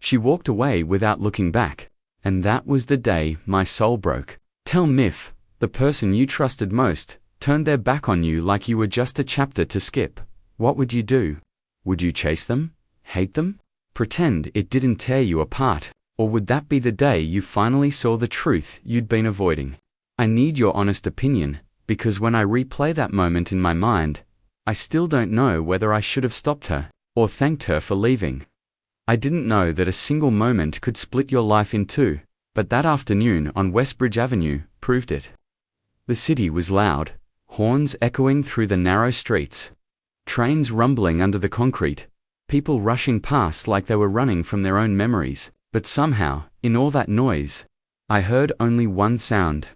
She walked away without looking back. And that was the day my soul broke. Tell me if the person you trusted most turned their back on you like you were just a chapter to skip. What would you do? Would you chase them? Hate them? Pretend it didn't tear you apart? Or would that be the day you finally saw the truth you'd been avoiding? I need your honest opinion, because when I replay that moment in my mind, I still don't know whether I should have stopped her or thanked her for leaving. I didn't know that a single moment could split your life in two, but that afternoon on Westbridge Avenue proved it. The city was loud, horns echoing through the narrow streets, trains rumbling under the concrete, people rushing past like they were running from their own memories. But somehow, in all that noise, I heard only one sound: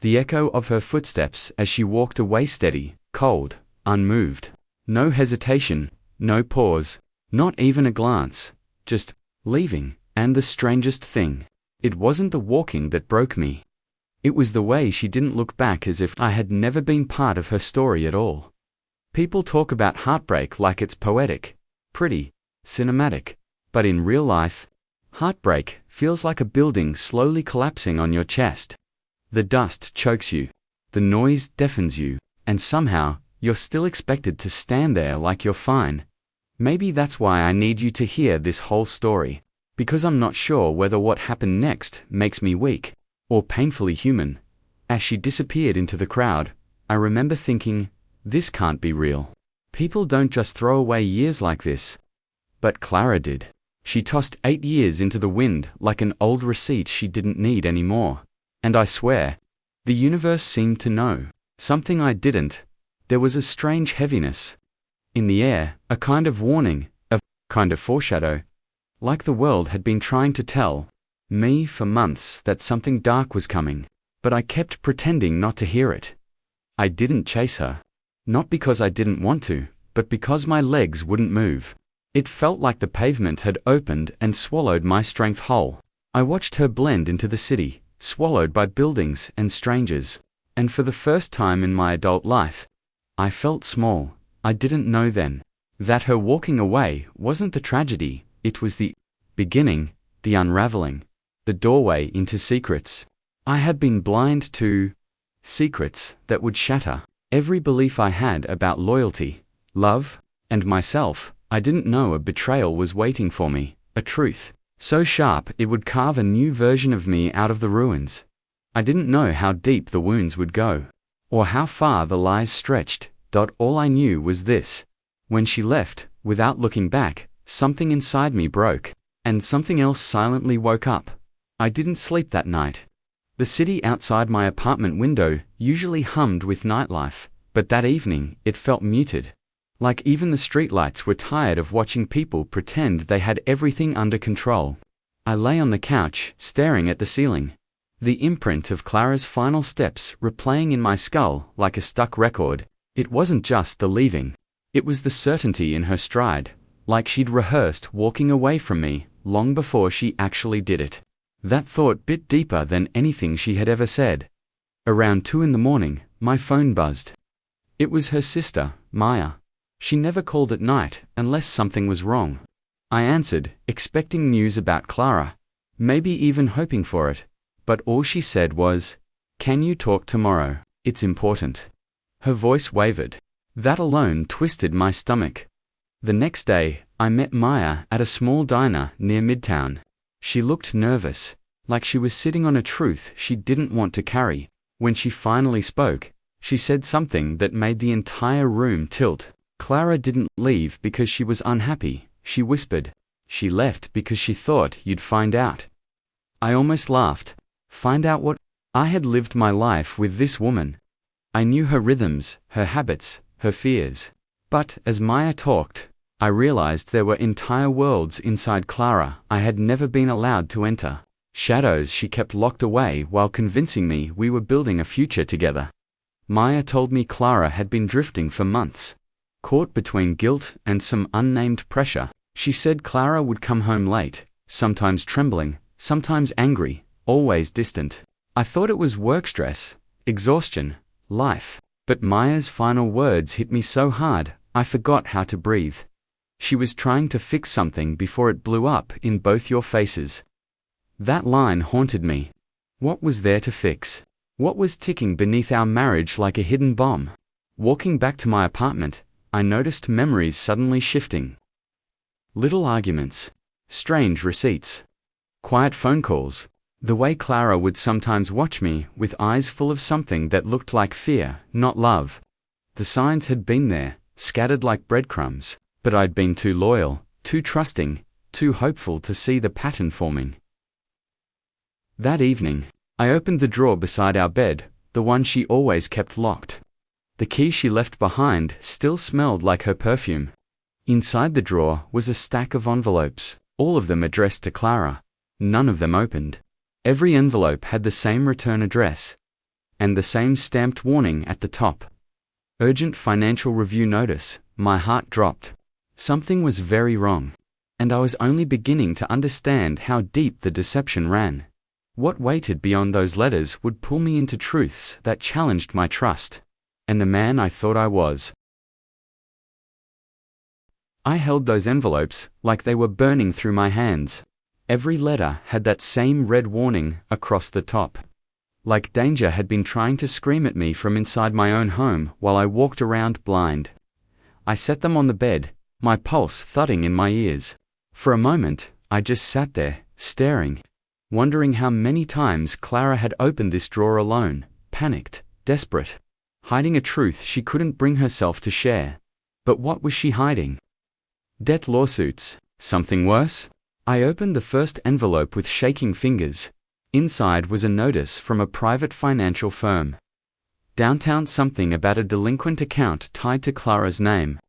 the echo of her footsteps as she walked away, steady, cold, unmoved. No hesitation, no pause, not even a glance, just leaving. And the strangest thing, it wasn't the walking that broke me. It was the way she didn't look back, as if I had never been part of her story at all. People talk about heartbreak like it's poetic, pretty, cinematic, but in real life, heartbreak feels like a building slowly collapsing on your chest. The dust chokes you, the noise deafens you, and somehow, you're still expected to stand there like you're fine. Maybe that's why I need you to hear this whole story, because I'm not sure whether what happened next makes me weak or painfully human. As she disappeared into the crowd, I remember thinking, this can't be real. People don't just throw away years like this. But Clara did. She tossed 8 years into the wind like an old receipt she didn't need anymore. And I swear, the universe seemed to know something I didn't. There was a strange heaviness in the air, a kind of warning, a kind of foreshadow, like the world had been trying to tell me for months that something dark was coming, but I kept pretending not to hear it. I didn't chase her, not because I didn't want to, but because my legs wouldn't move. It felt like the pavement had opened and swallowed my strength whole. I watched her blend into the city, swallowed by buildings and strangers. And for the first time in my adult life, I felt small. I didn't know then that her walking away wasn't the tragedy, it was the beginning, the unraveling, the doorway into secrets. I had been blind to secrets that would shatter every belief I had about loyalty, love, and myself. I didn't know a betrayal was waiting for me, a truth so sharp it would carve a new version of me out of the ruins. I didn't know how deep the wounds would go, or how far the lies stretched. All I knew was this: when she left, without looking back, something inside me broke, and something else silently woke up. I didn't sleep that night. The city outside my apartment window usually hummed with nightlife, but that evening it felt muted. Like even the streetlights were tired of watching people pretend they had everything under control. I lay on the couch, staring at the ceiling. The imprint of Clara's final steps replaying in my skull like a stuck record. It wasn't just the leaving. It was the certainty in her stride, like she'd rehearsed walking away from me long before she actually did it. That thought bit deeper than anything she had ever said. Around 2 a.m, my phone buzzed. It was her sister, Maya. She never called at night unless something was wrong. I answered, expecting news about Clara, maybe even hoping for it, but all she said was, "Can you talk tomorrow? It's important." Her voice wavered. That alone twisted my stomach. The next day, I met Maya at a small diner near Midtown. She looked nervous, like she was sitting on a truth she didn't want to carry. When she finally spoke, she said something that made the entire room tilt. Clara didn't leave because she was unhappy, she whispered. She left because she thought you'd find out. I almost laughed. Find out what? I had lived my life with this woman. I knew her rhythms, her habits, her fears. But as Maya talked, I realized there were entire worlds inside Clara I had never been allowed to enter. Shadows she kept locked away while convincing me we were building a future together. Maya told me Clara had been drifting for months, caught between guilt and some unnamed pressure. She said Clara would come home late, sometimes trembling, sometimes angry, always distant. I thought it was work stress, exhaustion, life. But Maya's final words hit me so hard, I forgot how to breathe. She was trying to fix something before it blew up in both your faces. That line haunted me. What was there to fix? What was ticking beneath our marriage like a hidden bomb? Walking back to my apartment, I noticed memories suddenly shifting. Little arguments, strange receipts, quiet phone calls, the way Clara would sometimes watch me with eyes full of something that looked like fear, not love. The signs had been there, scattered like breadcrumbs, but I'd been too loyal, too trusting, too hopeful to see the pattern forming. That evening, I opened the drawer beside our bed, the one she always kept locked. The key she left behind still smelled like her perfume. Inside the drawer was a stack of envelopes, all of them addressed to Clara. None of them opened. Every envelope had the same return address, and the same stamped warning at the top. Urgent financial review notice. My heart dropped. Something was very wrong, and I was only beginning to understand how deep the deception ran. What waited beyond those letters would pull me into truths that challenged my trust, and the man I thought I was. I held those envelopes like they were burning through my hands. Every letter had that same red warning across the top. Like danger had been trying to scream at me from inside my own home while I walked around blind. I set them on the bed, my pulse thudding in my ears. For a moment, I just sat there, staring, wondering how many times Clara had opened this drawer alone, panicked, desperate, hiding a truth she couldn't bring herself to share. But what was she hiding? Debt lawsuits, something worse? I opened the first envelope with shaking fingers. Inside was a notice from a private financial firm. Downtown, something about a delinquent account tied to Clara's name.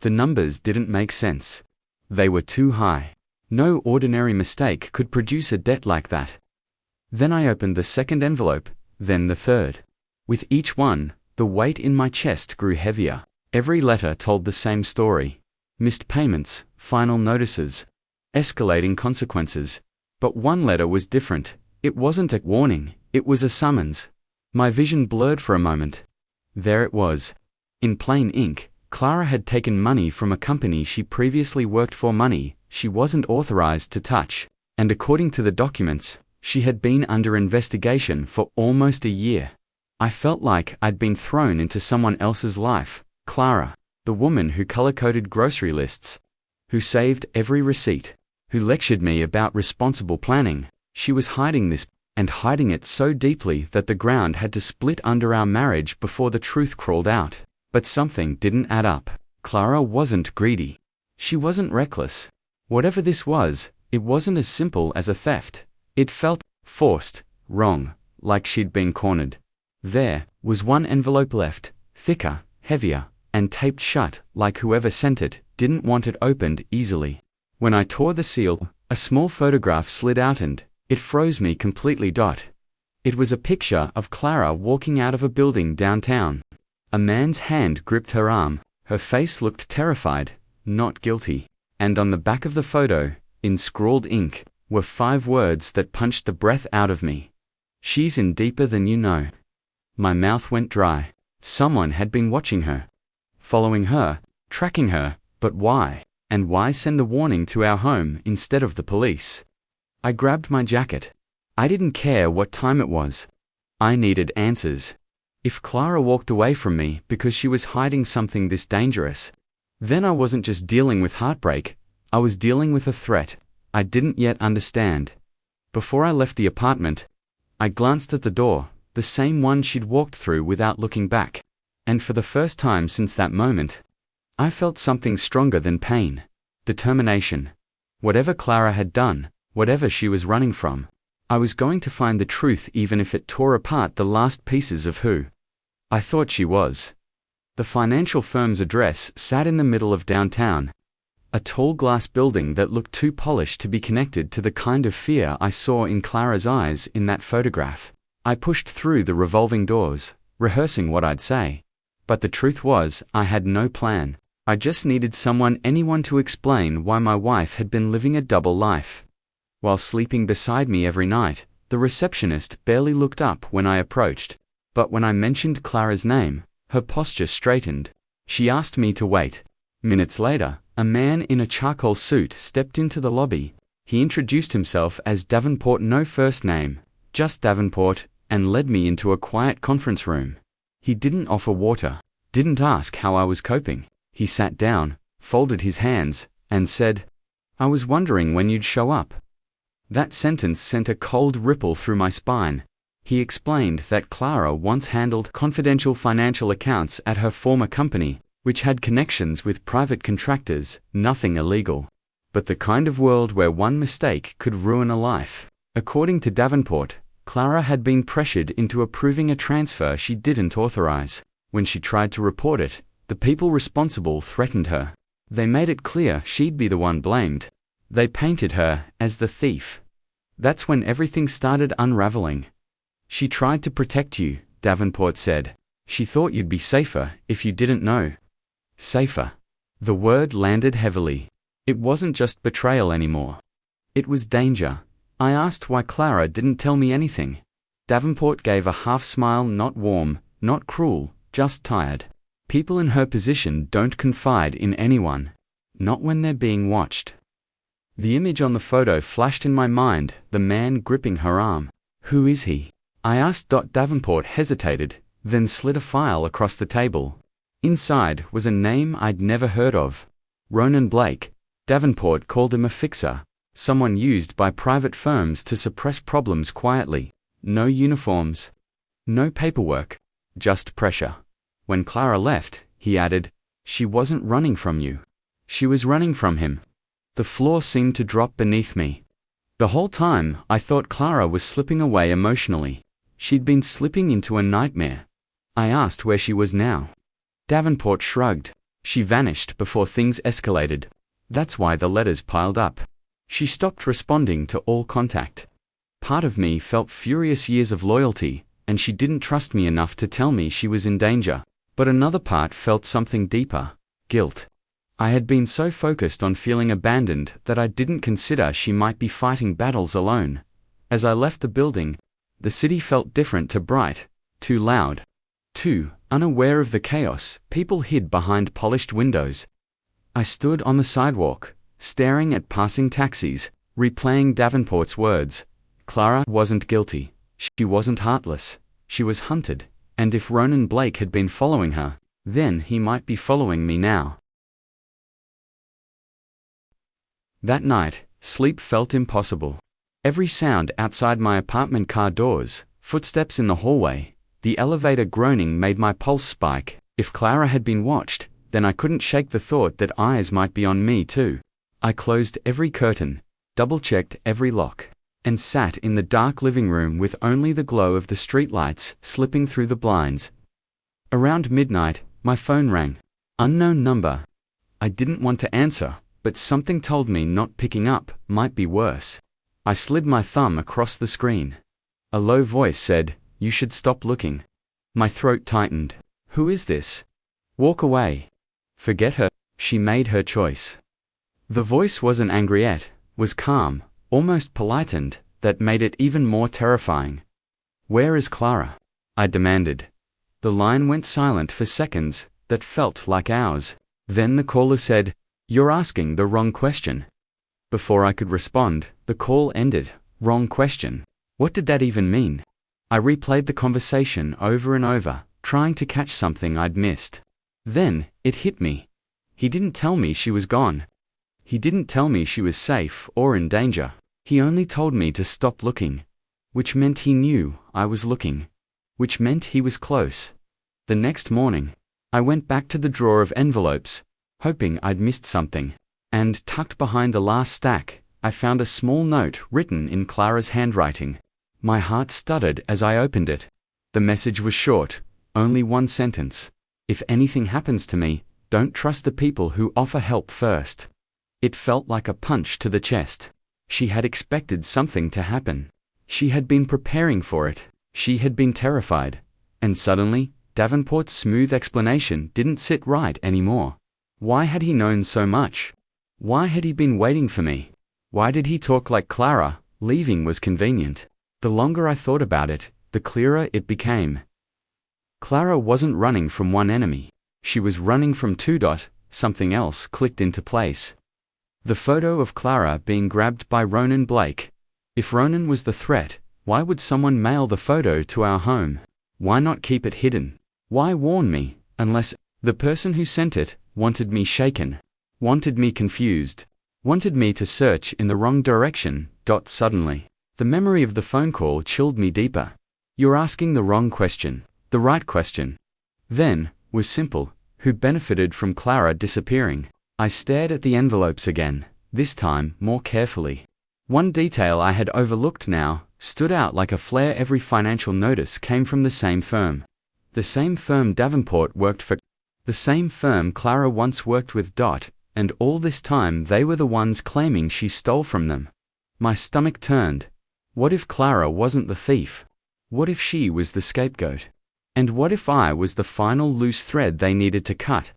The numbers didn't make sense. They were too high. No ordinary mistake could produce a debt like that. Then I opened the second envelope, then the third. With each one, the weight in my chest grew heavier. Every letter told the same story. Missed payments, final notices, escalating consequences. But one letter was different. It wasn't a warning, it was a summons. My vision blurred for a moment. There it was. In plain ink, Clara had taken money from a company she previously worked for, money she wasn't authorized to touch. And according to the documents, she had been under investigation for almost a year. I felt like I'd been thrown into someone else's life. Clara, the woman who color-coded grocery lists, who saved every receipt, who lectured me about responsible planning. She was hiding this, and hiding it so deeply that the ground had to split under our marriage before the truth crawled out. But something didn't add up. Clara wasn't greedy. She wasn't reckless. Whatever this was, it wasn't as simple as a theft. It felt forced, wrong, like she'd been cornered. There was one envelope left, thicker, heavier, and taped shut, like whoever sent it didn't want it opened easily. When I tore the seal, a small photograph slid out and it froze me completely. It was a picture of Clara walking out of a building downtown. A man's hand gripped her arm. Her face looked terrified, not guilty. And on the back of the photo, in scrawled ink, were 5 words that punched the breath out of me. She's in deeper than you know. My mouth went dry. Someone had been watching her, following her, tracking her, but why? And why send the warning to our home instead of the police? I grabbed my jacket. I didn't care what time it was. I needed answers. If Clara walked away from me because she was hiding something this dangerous, then I wasn't just dealing with heartbreak, I was dealing with a threat I didn't yet understand. Before I left the apartment, I glanced at the door, the same one she'd walked through without looking back. And for the first time since that moment, I felt something stronger than pain. Determination. Whatever Clara had done, whatever she was running from, I was going to find the truth even if it tore apart the last pieces of who I thought she was. The financial firm's address sat in the middle of downtown, a tall glass building that looked too polished to be connected to the kind of fear I saw in Clara's eyes in that photograph. I pushed through the revolving doors, rehearsing what I'd say. But the truth was, I had no plan. I just needed anyone to explain why my wife had been living a double life. While sleeping beside me every night, the receptionist barely looked up when I approached. But when I mentioned Clara's name, her posture straightened. She asked me to wait. Minutes later, a man in a charcoal suit stepped into the lobby. He introduced himself as Davenport, no first name, just Davenport, and led me into a quiet conference room. He didn't offer water, didn't ask how I was coping. He sat down, folded his hands, and said, "I was wondering when you'd show up." That sentence sent a cold ripple through my spine. He explained that Clara once handled confidential financial accounts at her former company, which had connections with private contractors, nothing illegal, but the kind of world where one mistake could ruin a life. According to Davenport, Clara had been pressured into approving a transfer she didn't authorize. When she tried to report it, the people responsible threatened her. They made it clear she'd be the one blamed. They painted her as the thief. That's when everything started unraveling. "She tried to protect you," Davenport said. "She thought you'd be safer if you didn't know." Safer. The word landed heavily. It wasn't just betrayal anymore. It was danger. I asked why Clara didn't tell me anything. Davenport gave a half smile, not warm, not cruel, just tired. People in her position don't confide in anyone. Not when they're being watched. The image on the photo flashed in my mind, the man gripping her arm. "Who is he?" I asked. Davenport hesitated, then slid a file across the table. Inside was a name I'd never heard of. Ronan Blake. Davenport called him a fixer, someone used by private firms to suppress problems quietly. No uniforms. No paperwork. Just pressure. When Clara left, he added, "She wasn't running from you. She was running from him." The floor seemed to drop beneath me. The whole time, I thought Clara was slipping away emotionally. She'd been slipping into a nightmare. I asked where she was now. Davenport shrugged. She vanished before things escalated. That's why the letters piled up. She stopped responding to all contact. Part of me felt furious years of loyalty, and she didn't trust me enough to tell me she was in danger. But another part felt something deeper. Guilt. I had been so focused on feeling abandoned that I didn't consider she might be fighting battles alone. As I left the building, the city felt different, too bright, too loud, too unaware of the chaos. People hid behind polished windows. I stood on the sidewalk, staring at passing taxis, replaying Davenport's words. Clara wasn't guilty. She wasn't heartless. She was hunted, and if Ronan Blake had been following her, then he might be following me now. That night, sleep felt impossible. Every sound outside my apartment car doors, footsteps in the hallway, the elevator groaning made my pulse spike. If Clara had been watched, then I couldn't shake the thought that eyes might be on me too. I closed every curtain, double-checked every lock, and sat in the dark living room with only the glow of the streetlights slipping through the blinds. Around midnight, my phone rang. Unknown number. I didn't want to answer, but something told me not picking up might be worse. I slid my thumb across the screen. A low voice said, "You should stop looking." My throat tightened. Who is this? Walk away. Forget her. She made her choice. The voice wasn't angry yet, was calm, almost polite, and that made it even more terrifying. "Where is Clara?" I demanded. The line went silent for seconds that felt like hours. Then the caller said, "You're asking the wrong question." Before I could respond, the call ended. Wrong question. What did that even mean? I replayed the conversation over and over, trying to catch something I'd missed. Then, it hit me. He didn't tell me she was gone. He didn't tell me she was safe or in danger. He only told me to stop looking, which meant he knew I was looking, which meant he was close. The next morning, I went back to the drawer of envelopes, hoping I'd missed something, and tucked behind the last stack, I found a small note written in Clara's handwriting. My heart stuttered as I opened it. The message was short, only one sentence. "If anything happens to me, don't trust the people who offer help first." It felt like a punch to the chest. She had expected something to happen. She had been preparing for it. She had been terrified. And suddenly, Davenport's smooth explanation didn't sit right anymore. Why had he known so much? Why had he been waiting for me? Why did he talk like Clara? Leaving was convenient. The longer I thought about it, the clearer it became. Clara wasn't running from one enemy. She was running from two. something else clicked into place. The photo of Clara being grabbed by Ronan Blake. If Ronan was the threat, why would someone mail the photo to our home? Why not keep it hidden? Why warn me, unless the person who sent it wanted me shaken, wanted me confused, wanted me to search in the wrong direction? Suddenly, the memory of the phone call chilled me deeper. You're asking the wrong question. The right question, then, was simple. Who benefited from Clara disappearing? I stared at the envelopes again, this time more carefully. One detail I had overlooked now stood out like a flare. Every financial notice came from the same firm. The same firm Davenport worked for. The same firm Clara once worked with. And all this time they were the ones claiming she stole from them. My stomach turned. What if Clara wasn't the thief? What if she was the scapegoat? And what if I was the final loose thread they needed to cut?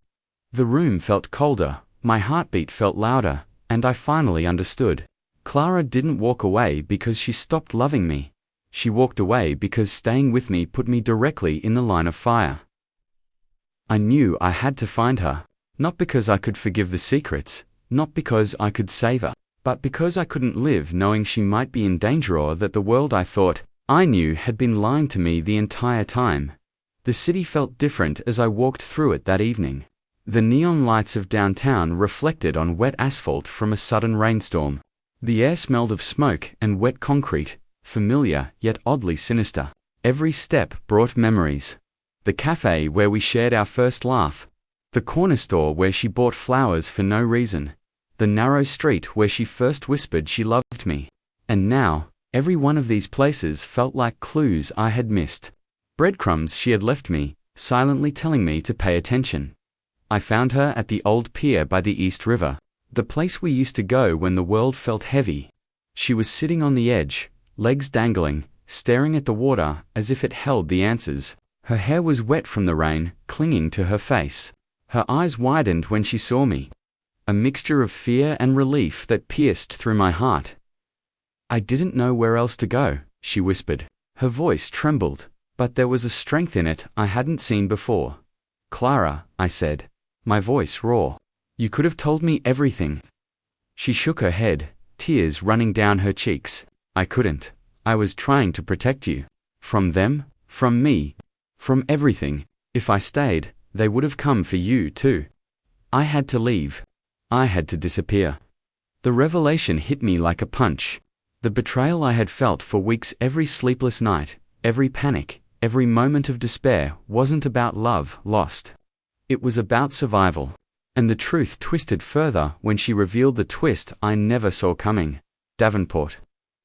The room felt colder, my heartbeat felt louder, and I finally understood. Clara didn't walk away because she stopped loving me. She walked away because staying with me put me directly in the line of fire. I knew I had to find her, not because I could forgive the secrets, not because I could save her, but because I couldn't live knowing she might be in danger or that the world I thought I knew had been lying to me the entire time. The city felt different as I walked through it that evening. The neon lights of downtown reflected on wet asphalt from a sudden rainstorm. The air smelled of smoke and wet concrete, familiar yet oddly sinister. Every step brought memories. The cafe where we shared our first laugh. The corner store where she bought flowers for no reason. The narrow street where she first whispered she loved me. And now, every one of these places felt like clues I had missed. Breadcrumbs she had left me, silently telling me to pay attention. I found her at the old pier by the East River, the place we used to go when the world felt heavy. She was sitting on the edge, legs dangling, staring at the water as if it held the answers. Her hair was wet from the rain, clinging to her face. Her eyes widened when she saw me. A mixture of fear and relief that pierced through my heart. I didn't know where else to go, she whispered. Her voice trembled, but there was a strength in it I hadn't seen before. Clara, I said, my voice raw. You could have told me everything. She shook her head, tears running down her cheeks. I couldn't. I was trying to protect you. From them, from me, from everything. If I stayed, they would have come for you too. I had to leave. I had to disappear. The revelation hit me like a punch. The betrayal I had felt for weeks, every sleepless night, every panic, every moment of despair, wasn't about love lost. It was about survival. And the truth twisted further when she revealed the twist I never saw coming. Davenport,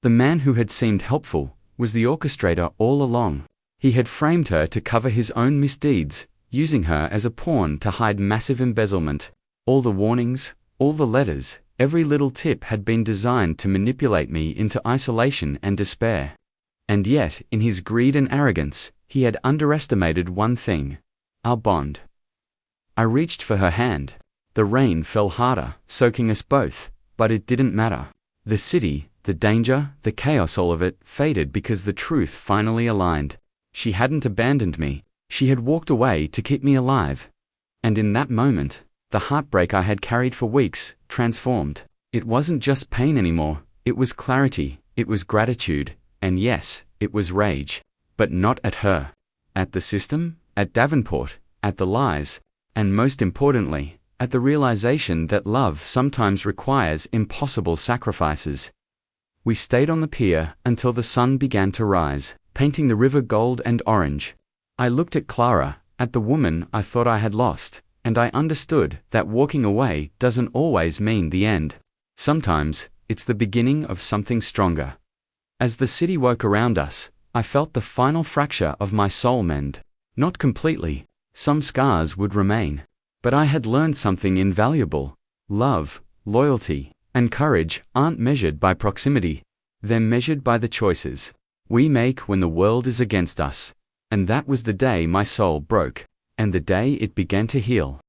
the man who had seemed helpful, was the orchestrator all along. He had framed her to cover his own misdeeds, using her as a pawn to hide massive embezzlement. All the warnings, all the letters, every little tip had been designed to manipulate me into isolation and despair. And yet, in his greed and arrogance, he had underestimated one thing: our bond. I reached for her hand. The rain fell harder, soaking us both, but it didn't matter. The city, the danger, the chaos, all of it faded because the truth finally aligned. She hadn't abandoned me. She had walked away to keep me alive. And in that moment, the heartbreak I had carried for weeks transformed. It wasn't just pain anymore, it was clarity, it was gratitude, and yes, it was rage. But not at her. At the system, at Davenport, at the lies, and most importantly, at the realization that love sometimes requires impossible sacrifices. We stayed on the pier until the sun began to rise, painting the river gold and orange. I looked at Clara, at the woman I thought I had lost, and I understood that walking away doesn't always mean the end. Sometimes, it's the beginning of something stronger. As the city woke around us, I felt the final fracture of my soul mend. Not completely. Some scars would remain. But I had learned something invaluable. Love, loyalty, and courage aren't measured by proximity. They're measured by the choices we make when the world is against us. And that was the day my soul broke, and the day it began to heal.